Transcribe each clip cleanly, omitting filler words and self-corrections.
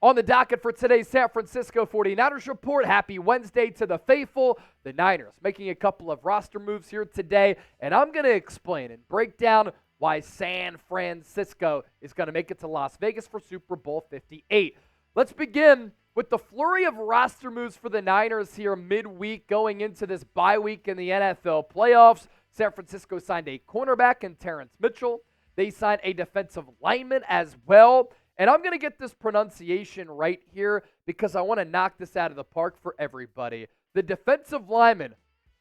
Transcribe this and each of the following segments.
On the docket for today's San Francisco 49ers report, happy Wednesday to the faithful. The Niners making a couple of roster moves here today, and I'm going to explain and break down why San Francisco is going to make it to Las Vegas for Super Bowl 58. Let's begin with the flurry of roster moves for the Niners here midweek going into this bye week in the NFL playoffs. San Francisco signed a cornerback in Terrance Mitchell. They signed a defensive lineman as well. And I'm going to get this pronunciation right here because I want to knock this out of the park for everybody. The defensive lineman,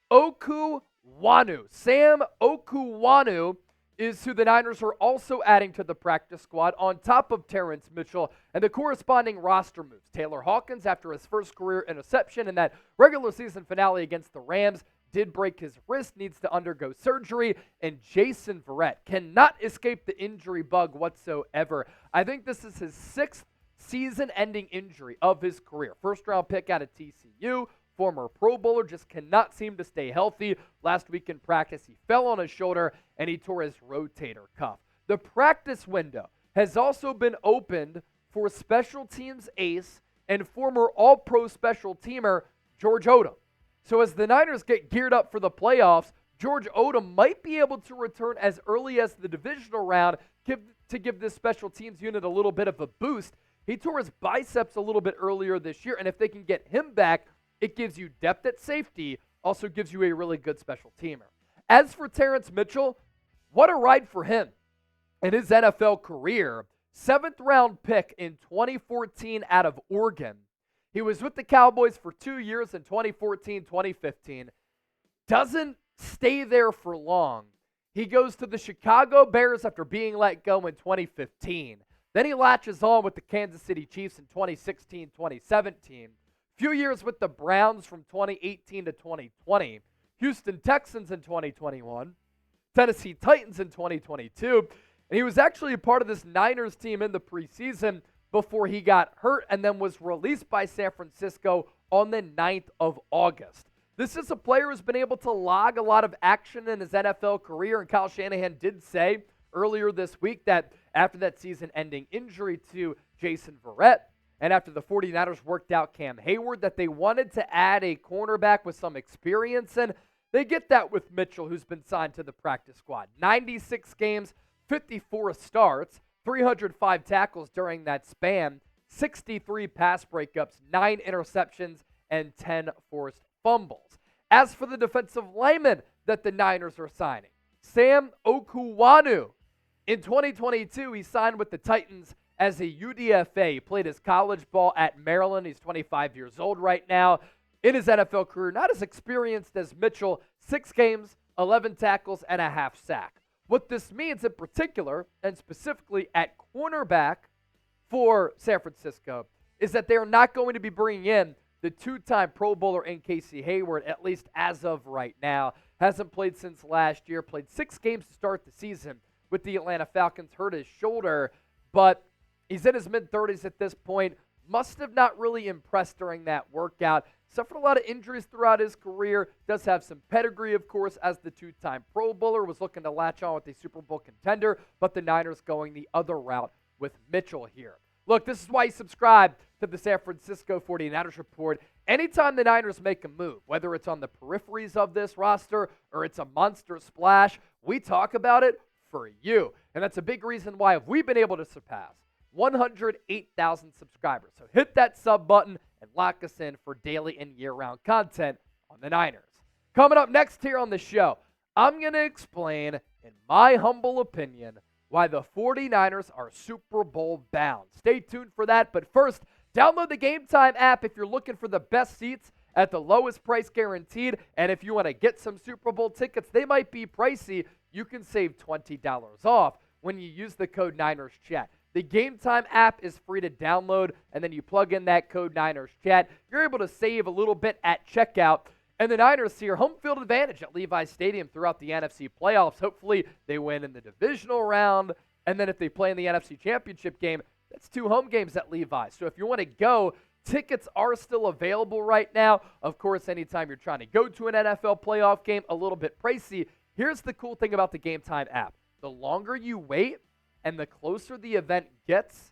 oh-KOO-wah-new, Sam Okuayinonu, is who the Niners are also adding to the practice squad on top of Terrance Mitchell and the corresponding roster moves. Tayler Hawkins, after his first career interception in that regular season finale against the Rams, did break his wrist, needs to undergo surgery, and Verrett cannot escape the injury bug whatsoever. I think this is his sixth season-ending injury of his career. First-round pick out of TCU, former Pro Bowler, just cannot seem to stay healthy. Last week in practice, he fell on his shoulder, and he tore his rotator cuff. The practice window has also been opened for special teams ace and former All-Pro special teamer George Odum. So as the Niners get geared up for the playoffs, George Odum might be able to return as early as the divisional round to give this special teams unit a little bit of a boost. He tore his biceps a little bit earlier this year, and if they can get him back, it gives you depth at safety, also gives you a really good special teamer. As for Terrance Mitchell, what a ride for him in his NFL career. 7th-round pick in 2014 out of Oregon. He was with the Cowboys for 2 years in 2014, 2015. Doesn't stay there for long. He goes to the Chicago Bears after being let go in 2015. Then he latches on with the Kansas City Chiefs in 2016, 2017. Few years with the Browns from 2018 to 2020. Houston Texans in 2021. Tennessee Titans in 2022. And he was actually a part of this Niners team in the preseason before he got hurt and then was released by San Francisco on the 9th of August. This is a player who's been able to log a lot of action in his NFL career, and Kyle Shanahan did say earlier this week that after that season-ending injury to Jason Verrett and after the 49ers worked out Cam Hayward that they wanted to add a cornerback with some experience, and they get that with Mitchell, who's been signed to the practice squad. 96 games, 54 starts, 305 tackles during that span, 63 pass breakups, 9 interceptions, and 10 forced fumbles. As for the defensive lineman that the Niners are signing, Sam Okuayinonu. In 2022, he signed with the Titans as a UDFA. He played his college ball at Maryland. He's 25 years old right now. In his NFL career, not as experienced as Mitchell, 6 games, 11 tackles, and a half sack. What this means in particular, and specifically at cornerback for San Francisco, is that they are not going to be bringing in the 2-time Pro Bowler in Casey Hayward, at least as of right now. Hasn't played since last year, played 6 games to start the season with the Atlanta Falcons, hurt his shoulder, but he's in his mid-30s at this point. Must have not really impressed during that workout. Suffered a lot of injuries throughout his career. Does have some pedigree, of course, as the 2-time Pro Bowler. Was looking to latch on with a Super Bowl contender, but the Niners going the other route with Mitchell here. Look, this is why you subscribe to the San Francisco 49ers report. Anytime the Niners make a move, whether it's on the peripheries of this roster or it's a monster splash, we talk about it for you. And that's a big reason why we've been able to surpass 108,000 subscribers. So hit that sub button and lock us in for daily and year-round content on the Niners. Coming up next here on the show, I'm going to explain, in my humble opinion, why the 49ers are Super Bowl bound. Stay tuned for that, but first, download the Game Time app if you're looking for the best seats at the lowest price guaranteed, and if you want to get some Super Bowl tickets, they might be pricey, you can save $20 off when you use the code NinersChat. The Game Time app is free to download, and then you plug in that code NinersChat. You're able to save a little bit at checkout. And the Niners here, home field advantage at Levi's Stadium throughout the NFC playoffs. Hopefully they win in the divisional round, and then if they play in the NFC Championship game, that's 2 home games at Levi's. So if you want to go, tickets are still available right now. Of course, anytime you're trying to go to an NFL playoff game, a little bit pricey. Here's the cool thing about the Game Time app. The longer you wait and the closer the event gets,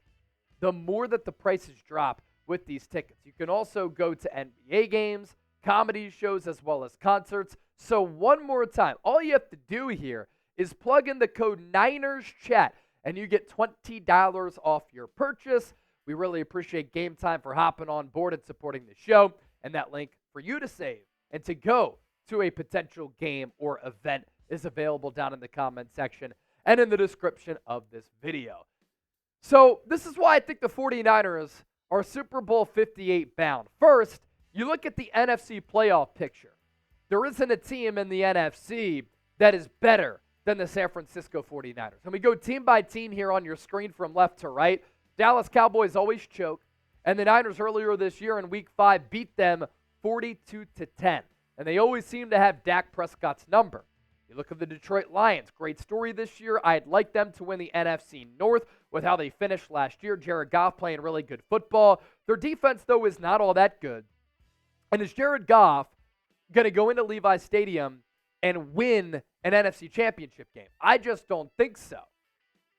the more that the prices drop with these tickets. You can also go to NBA games, comedy shows, as well as concerts. So one more time, all you have to do here is plug in the code NinersChat, and you get $20 off your purchase. We really appreciate Game Time for hopping on board and supporting the show, and that link for you to save and to go to a potential game or event is available down in the comment section and in the description of this video. So this is why I think the 49ers are Super Bowl 58 bound. First, you look at the NFC playoff picture. There isn't a team in the NFC that is better than the San Francisco 49ers. And we go team by team here on your screen from left to right. Dallas Cowboys always choke, and the Niners earlier this year in Week 5 beat them 42-10. And they always seem to have Dak Prescott's number. You look at the Detroit Lions, great story this year. I'd like them to win the NFC North with how they finished last year. Jared Goff playing really good football. Their defense, though, is not all that good. And is Jared Goff going to go into Levi's Stadium and win an NFC Championship game? I just don't think so.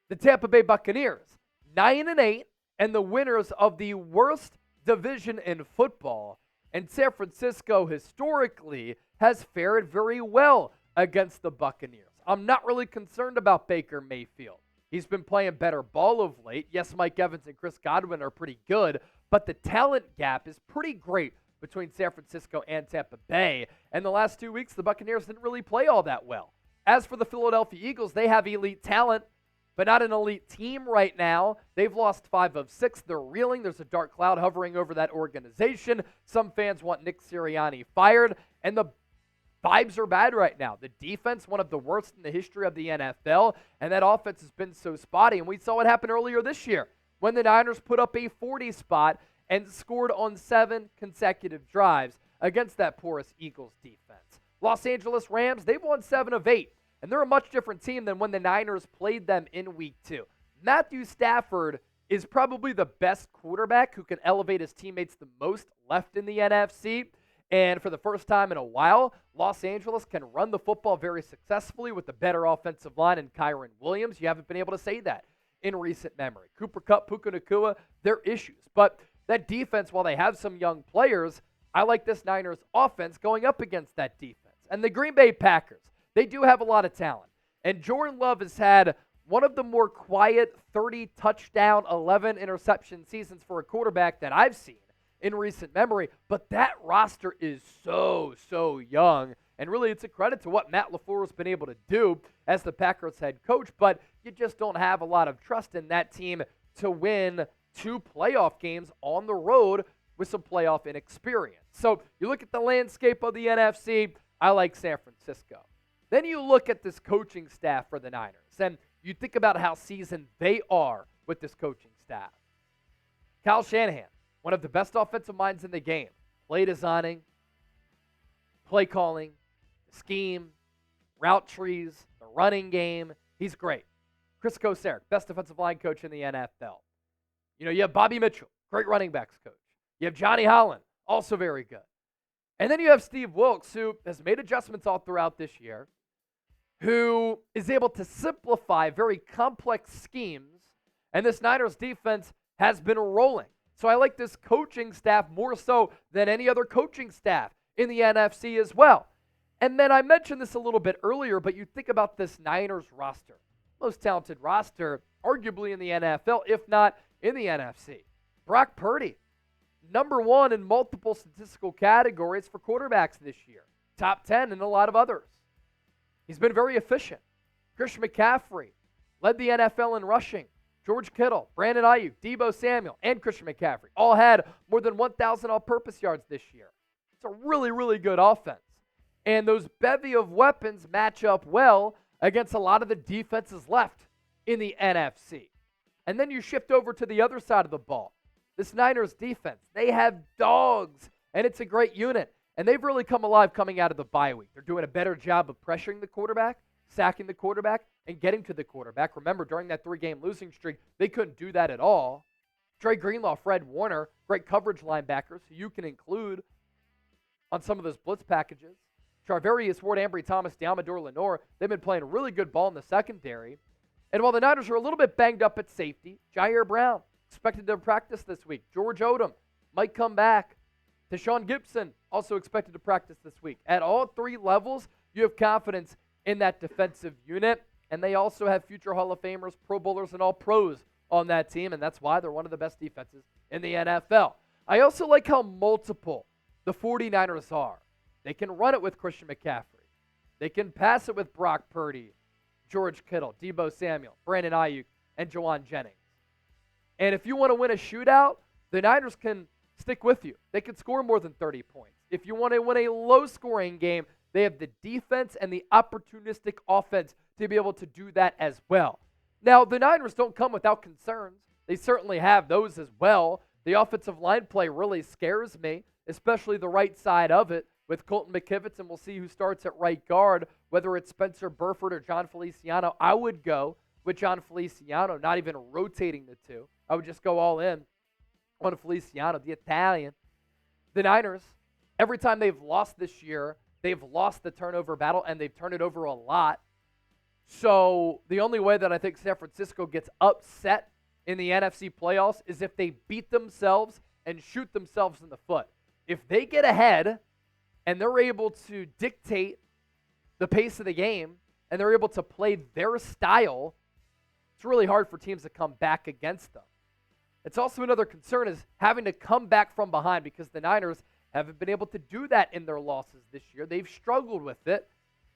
The Tampa Bay Buccaneers, 9-8, and the winners of the worst division in football. And San Francisco historically has fared very well against the Buccaneers. I'm not really concerned about Baker Mayfield. He's been playing better ball of late. Yes, Mike Evans and Chris Godwin are pretty good, but the talent gap is pretty great between San Francisco and Tampa Bay. And the last 2 weeks, the Buccaneers didn't really play all that well. As for the Philadelphia Eagles, they have elite talent, but not an elite team right now. They've lost 5 of 6. They're reeling. There's a dark cloud hovering over that organization. Some fans want Nick Sirianni fired, and the vibes are bad right now. The defense, one of the worst in the history of the NFL, and that offense has been so spotty. And we saw what happened earlier this year when the Niners put up a 40 spot and scored on 7 consecutive drives against that porous Eagles defense. Los Angeles Rams, they've won 7 of 8. And they're a much different team than when the Niners played them in Week 2. Matthew Stafford is probably the best quarterback who can elevate his teammates the most left in the NFC. And for the first time in a while, Los Angeles can run the football very successfully with a better offensive line and Kyron Williams. You haven't been able to say that in recent memory. Cooper Kupp, Puka Nacua, they're issues. But that defense, while they have some young players, I like this Niners offense going up against that defense. And the Green Bay Packers, they do have a lot of talent. And Jordan Love has had one of the more quiet 30 touchdown, 11 interception seasons for a quarterback that I've seen in recent memory. But that roster is so young. And really, it's a credit to what Matt LaFleur has been able to do as the Packers head coach. But you just don't have a lot of trust in that team to win 2 playoff games on the road with some playoff inexperience. So you look at the landscape of the NFC, I like San Francisco. Then you look at this coaching staff for the Niners, and you think about how seasoned they are with this coaching staff. Kyle Shanahan, one of the best offensive minds in the game. Play designing, play calling, the scheme, route trees, the running game. He's great. Chris Kocurek, best defensive line coach in the NFL. You have Bobby Mitchell, great running backs coach. You have Johnny Holland, also very good. And then you have Steve Wilkes, who has made adjustments all throughout this year, who is able to simplify very complex schemes, and this Niners defense has been rolling. So I like this coaching staff more so than any other coaching staff in the NFC as well. And then I mentioned this a little bit earlier, but you think about this Niners roster. Most talented roster, arguably in the NFL, if not in the NFC. Brock Purdy, number 1 in multiple statistical categories for quarterbacks this year. Top 10 in a lot of others. He's been very efficient. Christian McCaffrey led the NFL in rushing. George Kittle, Brandon Ayuk, Deebo Samuel, and Christian McCaffrey all had more than 1,000 all-purpose yards this year. It's a really good offense. And those bevy of weapons match up well against a lot of the defenses left in the NFC. And then you shift over to the other side of the ball. This Niners defense, they have dogs, and it's a great unit. And they've really come alive coming out of the bye week. They're doing a better job of pressuring the quarterback, sacking the quarterback, and getting to the quarterback. Remember, during that 3-game losing streak, they couldn't do that at all. Dre Greenlaw, Fred Warner, great coverage linebackers who you can include on some of those blitz packages. Charvarius Ward, Ambry Thomas, Diamador Lenore, they've been playing really good ball in the secondary. And while the Niners are a little bit banged up at safety, Jair Brown, expected to practice this week. George Odum might come back. Deshaun Gibson also expected to practice this week. At all three levels, you have confidence in that defensive unit, and they also have future Hall of Famers, Pro Bowlers, and All-Pros on that team, and that's why they're one of the best defenses in the NFL. I also like how multiple the 49ers are. They can run it with Christian McCaffrey. They can pass it with Brock Purdy, George Kittle, Deebo Samuel, Brandon Ayuk, and Jawan Jennings. And if you want to win a shootout, the Niners can stick with you. They can score more than 30 points. If you want to win a low-scoring game, they have the defense and the opportunistic offense to be able to do that as well. Now, the Niners don't come without concerns. They certainly have those as well. The offensive line play really scares me, especially the right side of it with Colton McKivitz, and we'll see who starts at right guard, whether it's Spencer Burford or John Feliciano. I would go with John Feliciano, not even rotating the two. I would just go all in on Feliciano, the Italian. The Niners, every time they've lost this year, they've lost the turnover battle, and they've turned it over a lot. So the only way that I think San Francisco gets upset in the NFC playoffs is if they beat themselves and shoot themselves in the foot. If they get ahead and they're able to dictate the pace of the game and they're able to play their style, it's really hard for teams to come back against them. It's also another concern is having to come back from behind because the Niners haven't been able to do that in their losses this year. They've struggled with it.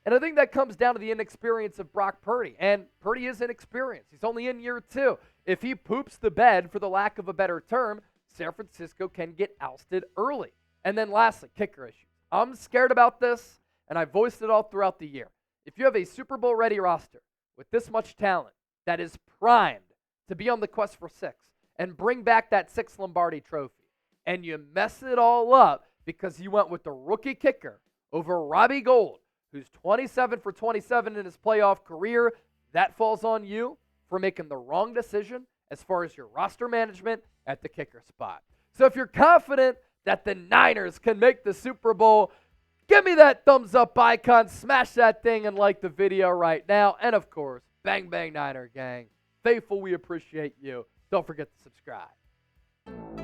And I think that comes down to the inexperience of Brock Purdy. And Purdy is inexperienced. He's only in year 2. If he poops the bed, for the lack of a better term, San Francisco can get ousted early. And then lastly, kicker issues. I'm scared about this, and I voiced it all throughout the year. If you have a Super Bowl-ready roster with this much talent that is primed to be on the quest for 6 and bring back that 6th Lombardi trophy, and you mess it all up because you went with the rookie kicker over Robbie Gould, who's 27 for 27 in his playoff career, that falls on you for making the wrong decision as far as your roster management at the kicker spot. So if you're confident that the Niners can make the Super Bowl, give me that thumbs up icon, smash that thing, and like the video right now. And of course, bang, bang, Niner gang. Faithful, we appreciate you. Don't forget to subscribe.